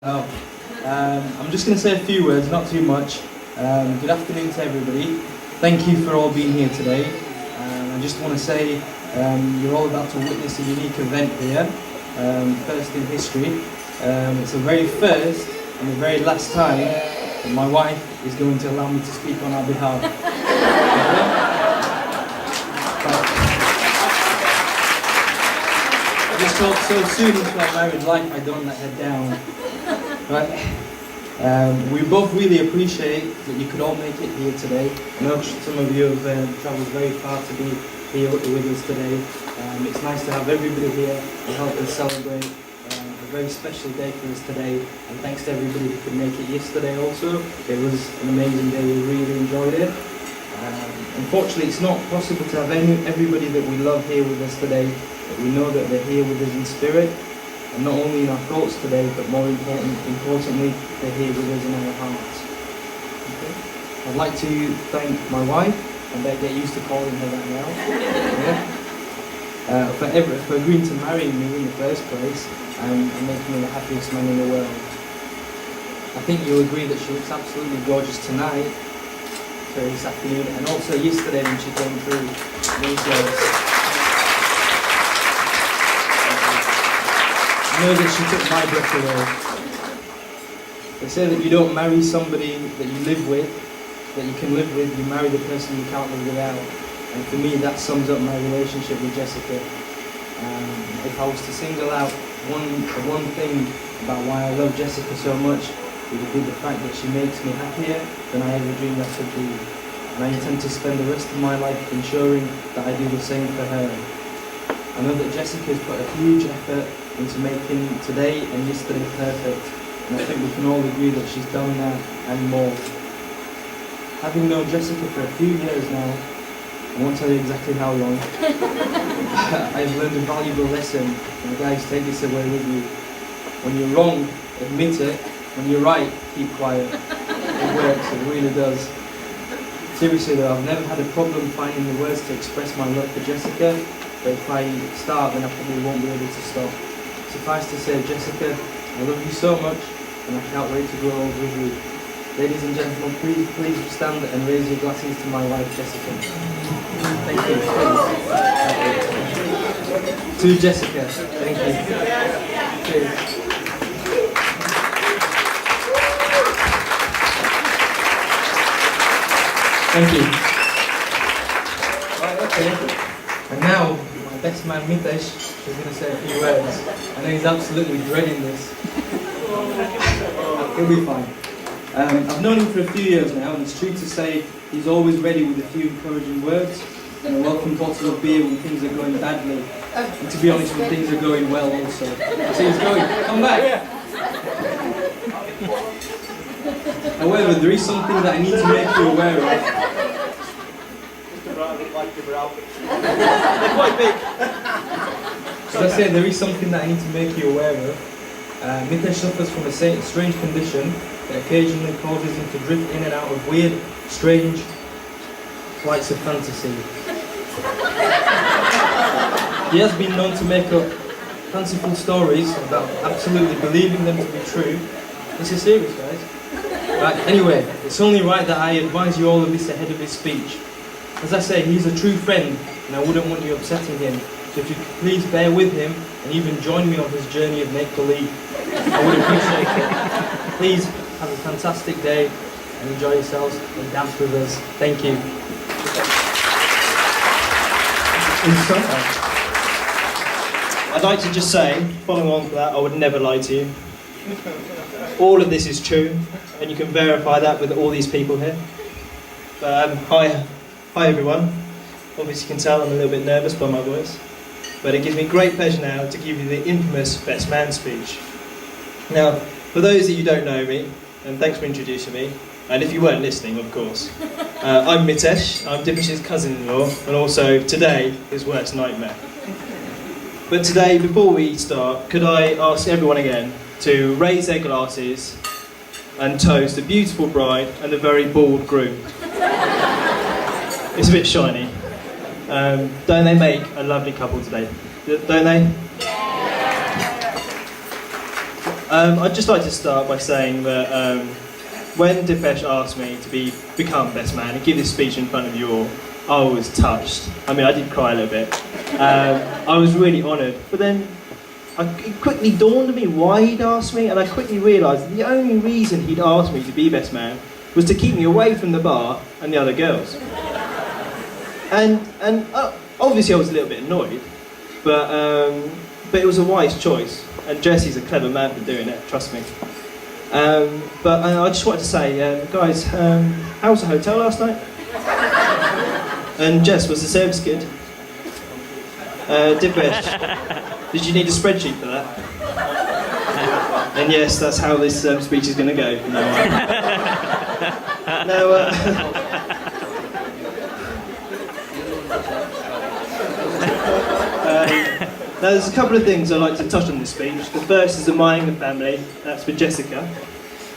Oh, I'm just going to say a few words, not too much. Good afternoon to everybody. Thank you for all being here today. I just want to say you're all about to witness a unique event here, first in history. It's the very first and the very last time that my wife is going to allow me to speak on our behalf. I just hope so soon into our married life I don't let her down. Right. We both really appreciate that you could all make it here today. I know some of you have travelled very far to be here with us today. It's nice to have everybody here to help us celebrate a very special day for us today. And thanks to everybody who could make it yesterday also. It was an amazing day, we really enjoyed it. Unfortunately, it's not possible to have everybody that we love here with us today, but we know that they're here with us in spirit. And not only in our thoughts today, but more importantly, they're here with us in our hearts. Okay? I'd like to thank my wife, and I get used to calling her that now, for agreeing to marry me in the first place and making me the happiest man in the world. I think you'll agree that she looks absolutely gorgeous tonight, so this afternoon, and also yesterday when she came through these days. I know that she took my breath away. They say that you don't marry somebody that you live with, that you can live with, you marry the person you can't live without. And for me, that sums up my relationship with Jessica. If I was to single out one thing about why I love Jessica so much, it would be the fact that she makes me happier than I ever dreamed I could be. And I intend to spend the rest of my life ensuring that I do the same for her. I know that Jessica has put a huge effort into making today and yesterday perfect, and I think we can all agree that she's done that and more. Having known Jessica for a few years now, I won't tell you exactly how long, I've learned a valuable lesson, and guys, take this away with you. When you're wrong, admit it. When you're right, keep quiet. It works, it really does. Seriously though, I've never had a problem finding the words to express my love for Jessica, but if I start, then I probably won't be able to stop. Suffice to say, Jessica, I love you so much, and I can't wait to grow old with you. Ladies and gentlemen, please stand and raise your glasses to my wife, Jessica. Thank you. To Jessica, thank you. Cheers. Thank you. Right, okay. And now, my best man Mitesh is going to say a few words. I know he's absolutely dreading this. He'll be fine. I've known him for a few years now, and it's true to say he's always ready with a few encouraging words and a welcome bottle of beer when things are going badly. And to be honest, when things are going well also. I see he's going, come back! However, there is something that I need to make you aware of. They're quite big. As I say, there is something that I need to make you aware of. Mitesh suffers from a strange condition that occasionally causes him to drift in and out of weird, strange flights of fantasy. He has been known to make up fanciful stories about absolutely believing them to be true. This is serious, guys. Right, anyway, it's only right that I advise you all of this ahead of his speech. As I say, he's a true friend, and I wouldn't want you upsetting him. So if you could please bear with him, and even join me on his journey of make-believe, I would appreciate it. Please have a fantastic day, and enjoy yourselves, and dance with us. Thank you. I'd like to just say, following on from that, I would never lie to you. All of this is true, and you can verify that with all these people here. But, hi everyone. Obviously you can tell I'm a little bit nervous by my voice, but it gives me great pleasure now to give you the infamous best man speech. Now, for those of you who don't know me, and thanks for introducing me, and if you weren't listening, of course, I'm Mitesh, I'm Dipesh's cousin-in-law, and also today his worst nightmare. But today, before we start, could I ask everyone again to raise their glasses and toast the beautiful bride and the very bald groom. It's a bit shiny. Don't they make a lovely couple today? Don't they? I'd just like to start by saying that when Dipesh asked me to become best man and give this speech in front of you all, I was touched. I mean, I did cry a little bit. I was really honoured. But then it quickly dawned on me why he'd asked me, and I quickly realised that the only reason he'd asked me to be best man was to keep me away from the bar and the other girls. And obviously I was a little bit annoyed, but it was a wise choice. And Jesse's a clever man for doing it, trust me. But I just wanted to say, guys, how was the hotel last night? And Jess, was the service good? Dipesh, did you need a spreadsheet for that? And yes, that's how this speech is going to go from now on. Now there's a couple of things I'd like to touch on this speech. The first is the Mayenga family, that's for Jessica.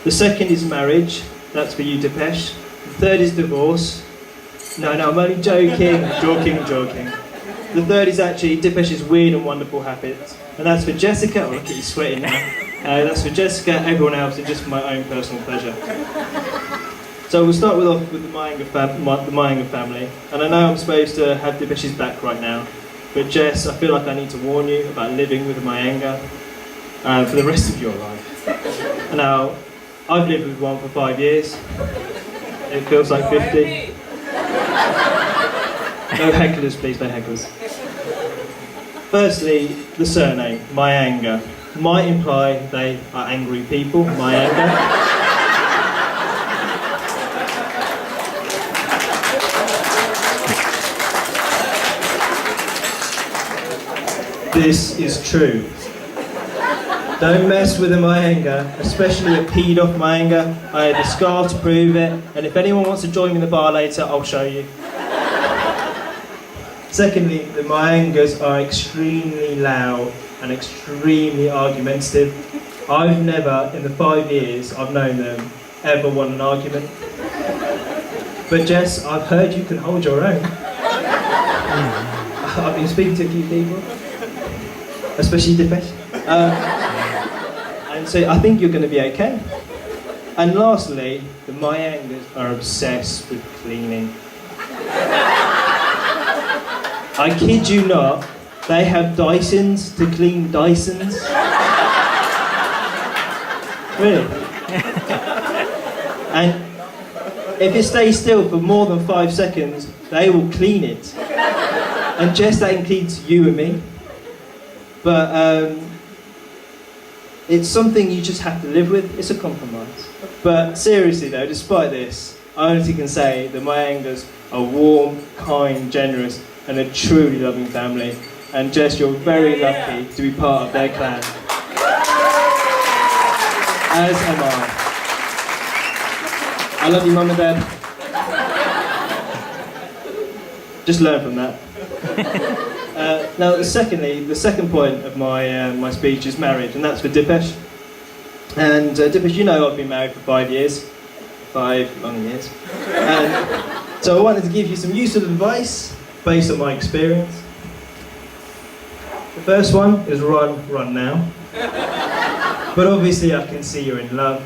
The second is marriage, that's for you, Dipesh. The third is divorce. No, I'm only joking, joking. The third is actually Dipesh's weird and wonderful habits. And that's for Jessica. Oh, look at you sweating now. That's for Jessica, everyone else, and just for my own personal pleasure. So we'll start with the Mayenga family. And I know I'm supposed to have Dipesh's back right now. But Jess, I feel like I need to warn you about living with a Mayenga for the rest of your life. Now, I've lived with one for 5 years. It feels like 50. No hecklers, please, no hecklers. Firstly, the surname, Mayenga, might imply they are angry people, Mayenga. This is true. Don't mess with a Mayenga, especially a peed off Mayenga. I had the scar to prove it, and if anyone wants to join me in the bar later, I'll show you. Secondly, the Mayengas are extremely loud and extremely argumentative. I've never, in the 5 years I've known them, ever won an argument. But Jess, I've heard you can hold your own. I've been speaking to a few people, especially Dipesh. And so I think you're going to be okay. And lastly, the Mayengas are obsessed with cleaning. I kid you not, they have Dysons to clean Dysons. Really? And if it stays still for more than 5 seconds, they will clean it. And Jess, that includes you and me. But it's something you just have to live with. It's a compromise. But seriously though, despite this, I honestly can say that my Mayengas are warm, kind, generous, and a truly loving family. And Jess, you're very lucky to be part of their clan. As am I. I love you, Mum and Dad. Just learn from that. Now, secondly, the second point of my speech is marriage, and that's for Dipesh. And Dipesh, you know I've been married for 5 years. 5 long years. And so I wanted to give you some useful advice based on my experience. The first one is run now. But obviously I can see you're in love,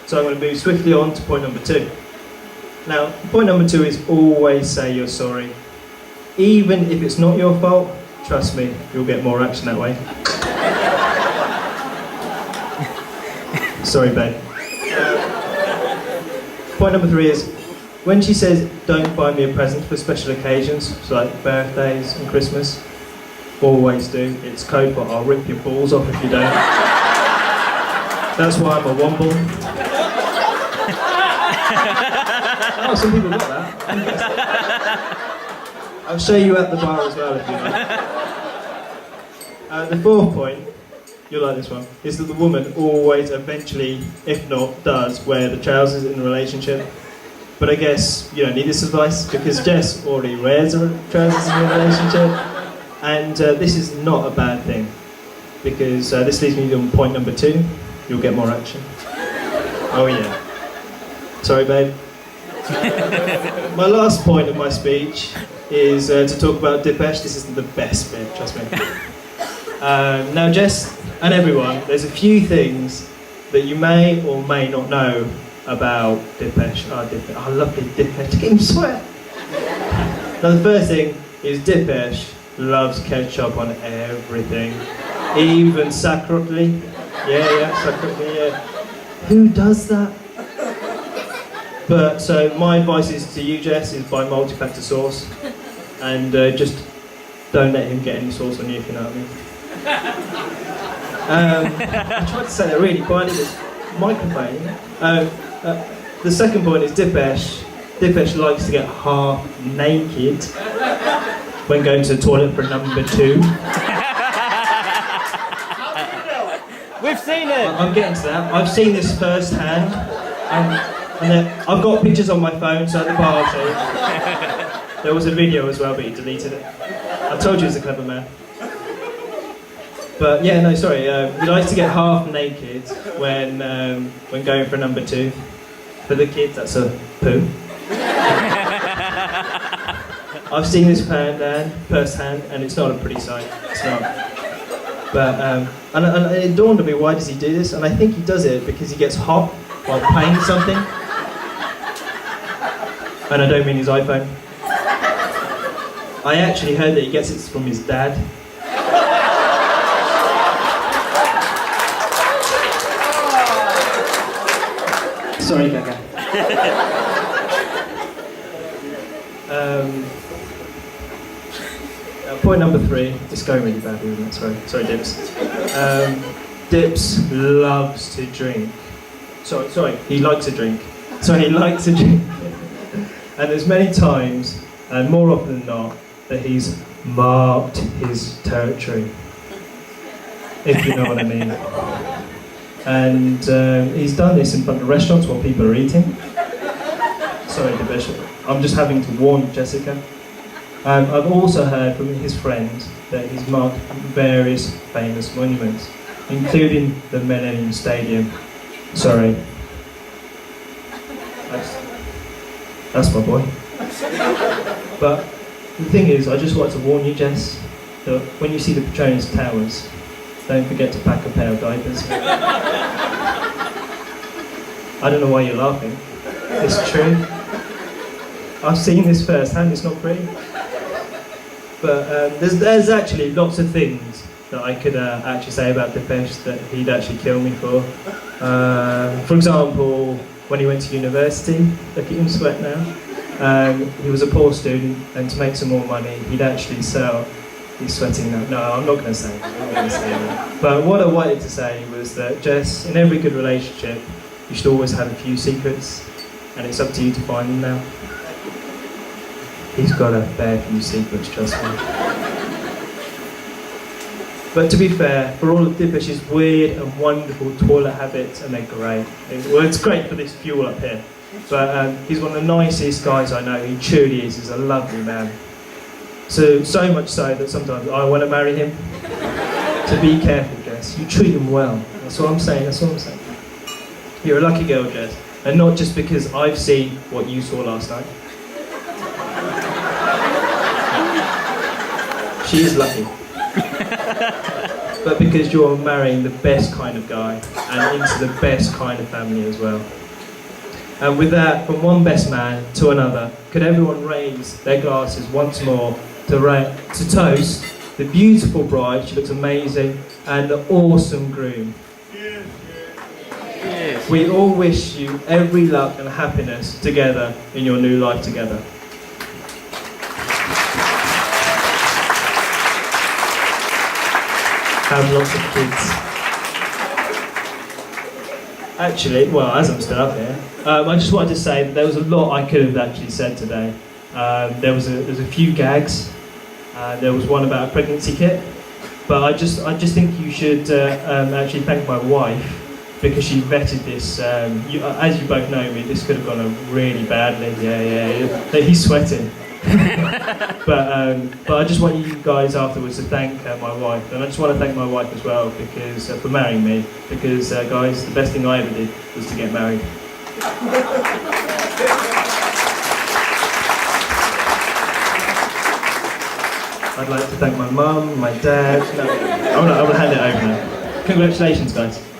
so I'm going to move swiftly on to point number 2. Now, point number 2 is always say you're sorry. Even if it's not your fault, trust me, you'll get more action that way. Sorry, babe. Point number 3 is, when she says don't buy me a present for special occasions, so like birthdays and Christmas, always do. It's code for I'll rip your balls off if you don't. That's why I'm a womble. Oh, some people got that. I'll show you at the bar as well if you like. The fourth point, you'll like this one, is that the woman always eventually, if not does, wear the trousers in a relationship. But I guess you don't need this advice because Jess already wears the trousers in a relationship. And this is not a bad thing because this leads me on point number 2. You'll get more action. Oh yeah. Sorry, babe. My last point of my speech is to talk about Dipesh. This isn't the best bit, trust me. Now, Jess and everyone, there's a few things that you may or may not know about Dipesh. I love Dipesh, to get him sweat. Now, the first thing is Dipesh loves ketchup on everything, even sacredly. Yeah, sacredly, yeah. Who does that? But so my advice is to you, Jess, is buy multi-factor sauce, and just don't let him get any sauce on you, if you know what I mean. I tried to say that really quietly, this microphone. The second point is Dipesh. Dipesh likes to get half naked when going to the toilet for number 2. We've seen it. I'm getting to that. I've seen this firsthand, and I've got pictures on my phone. So at the party, there was a video as well, but he deleted it. I told you he's a clever man. But yeah, no, sorry. He likes to get half naked when going for number 2. For the kids, that's a poo. I've seen this firsthand, and it's not a pretty sight. It's not. But and it dawned on me, why does he do this? And I think he does it because he gets hot while playing something. And I don't mean his iPhone. I actually heard that he gets it from his dad. Sorry, Gaga. Point number 3. It's going really badly, isn't it? Sorry, Dips. Dips loves to drink. Sorry, he likes to drink. He likes to drink. And there's many times, and more often than not, that he's marked his territory. If you know what I mean. And he's done this in front of restaurants while people are eating. Sorry, Dipesh. I'm just having to warn Jessica. I've also heard from his friends that he's marked various famous monuments, including the Millennium Stadium. Sorry. That's my boy. But the thing is, I just want to warn you, Jess, that when you see the Petronas Towers, don't forget to pack a pair of diapers. I don't know why you're laughing. It's true. I've seen this firsthand, it's not pretty. But there's actually lots of things that I could actually say about Dipesh that he'd actually kill me for. For example, when he went to university, look at him sweat now. He was a poor student, and to make some more money, he'd actually sell. He's sweating now. No, I'm not going to say that. But what I wanted to say was that, Jess, in every good relationship, you should always have a few secrets, and it's up to you to find them now. He's got a fair few secrets, trust me. But to be fair, for all of Dipesh's weird and wonderful toilet habits, and they're great. It's great for this fuel up here. But he's one of the nicest guys I know. He truly is. He's a lovely man. So much so that sometimes I want to marry him. So be careful, Jess. You treat him well. That's what I'm saying. You're a lucky girl, Jess. And not just because I've seen what you saw last night. She is lucky. But because you're marrying the best kind of guy and into the best kind of family as well. And with that, from one best man to another, could everyone raise their glasses once more to toast the beautiful bride, she looks amazing, and the awesome groom. Yes. We all wish you every luck and happiness together in your new life together. Have lots of kids. Actually, well, as I'm still up here, I just wanted to say that there was a lot I could have actually said today. There was a few gags. There was one about a pregnancy kit, but I just think you should actually thank my wife because she vetted this. As you both know me, this could have gone really badly. Yeah. He's sweating. but I just want you guys afterwards to thank my wife, and I just want to thank my wife as well because for marrying me. Because guys, the best thing I ever did was to get married. I'd like to thank my mum, my dad. No, I will hand it over now. Congratulations, guys.